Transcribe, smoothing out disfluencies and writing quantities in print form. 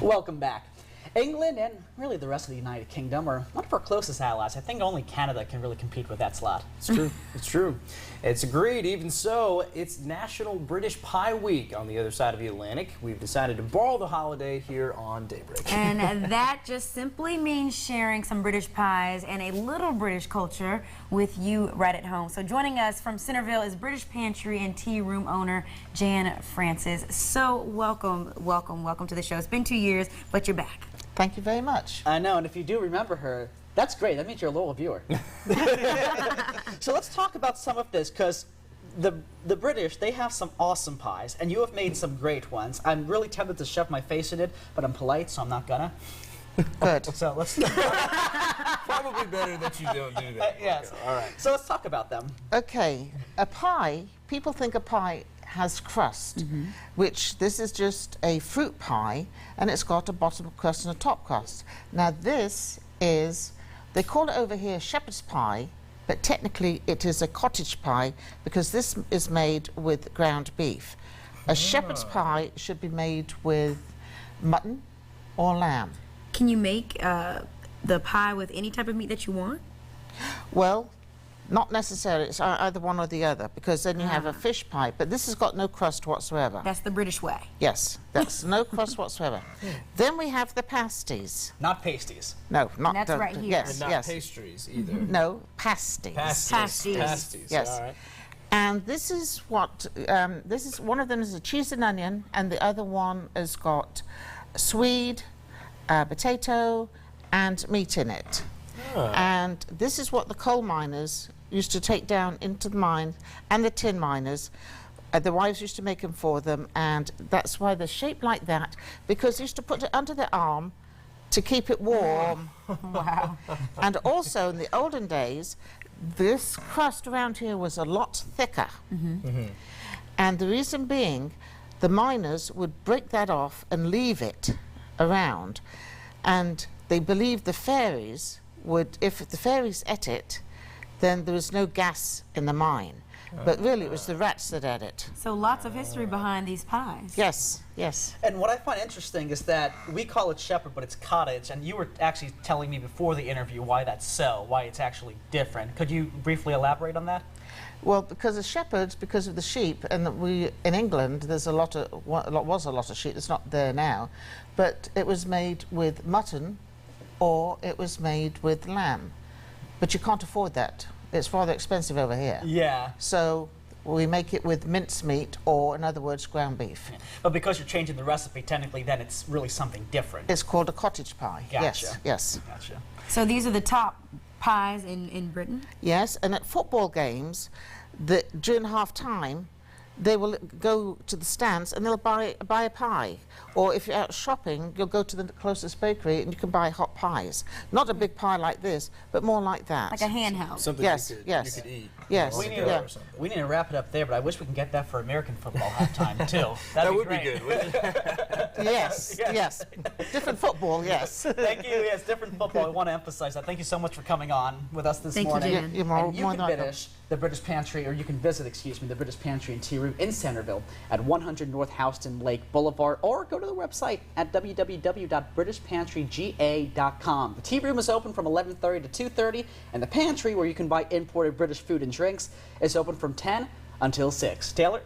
Welcome back. England and really the rest of the United Kingdom are one of our closest allies. I think only Canada can really compete with that slot. It's true. It's true. It's agreed. Even so, it's National British Pie Week on the other side of the Atlantic. We've decided to borrow the holiday here on Daybreak. And that just simply means sharing some British pies and a little British culture with you right at home. So joining us from Centerville is British Pantry and Tea Room owner Jan Francis. So welcome to the show. It's been 2 years, but you're back. Thank you very much. I know, and if you do remember her, that's great. That means you're a loyal viewer. So let's talk about some of this, because the British, they have some awesome pies, and you have made some great ones. I'm really tempted to shove my face in it, but I'm polite, so I'm not gonna. Good. So let's. Probably better that you don't do that. Yes. Okay. All right. So let's talk about them. Okay, a pie, people think a pie has crust, which this is just a fruit pie, and it's got a bottom crust and a top crust. Now this is, they call it over here shepherd's pie, but technically it is a cottage pie because this is made with ground beef. A shepherd's pie should be made with mutton or lamb. Can you make the pie with any type of meat that you want? Well, not necessarily. It's either one or the other, because then you have a fish pie, but this has got no crust whatsoever. That's the British way. Yes, that's no crust whatsoever. Then we have the pasties. Not pasties. No, not that's the, right here. Yes, And not yes. pastries either. No, pasties. Pasties. Pasties. Yes. All right. And this is what, this is, one of them is a cheese and onion, and the other one has got swede, potato, and meat in it. And this is what the coal miners used to take down into the mine, and the tin miners. The wives used to make them for them, and that's why they're shaped like that, because they used to put it under their arm to keep it warm. Wow. And also, in the olden days, this crust around here was a lot thicker. And the reason being, the miners would break that off and leave it around, and they believed the fairies would, if the fairies ate it, then there was no gas in the mine. But really, it was the rats that ate it. So lots of history behind these pies. Yes, yes. And what I find interesting is that we call it shepherd, but it's cottage. And you were actually telling me before the interview why that's so, why it's actually different. Could you briefly elaborate on that? Well, because of shepherds, because of the sheep, and we in England there's was a lot of sheep. It's not there now, but it was made with mutton, or it was made with lamb. But you can't afford that. It's rather expensive over here. Yeah. So we make it with mincemeat, or in other words, ground beef. Yeah. But because you're changing the recipe, technically, then it's really something different. It's called a cottage pie. Gotcha. Yes, yes. Gotcha. So these are the top pies in Britain? Yes, and at football games, during half-time, they will go to the stands and they'll buy a pie. Or if you're out shopping, you'll go to the closest bakery and you can buy hot pies. Not a big pie like this, but more like that. Like a handheld. Something Yes, you could, yes. you could eat. Yes. We need, Yeah. we need to wrap it up there, but I wish we can get that for American football halftime, too. That would great. be good, wouldn't it? Yes, yes. Different football, yes. Thank you. Yes, different football. I want to emphasize that. Thank you so much for coming on with us this Thank you, morning. Jan. You're more And you than can welcome. finish the British Pantry, or you can visit, excuse me, the British Pantry and Tea Room in Centerville at 100 North Houston Lake Boulevard, or go to the website at www.britishpantryga.com. The Tea Room is open from 11:30 to 2:30, and the Pantry, where you can buy imported British food and drinks, is open from 10 until 6. Taylor?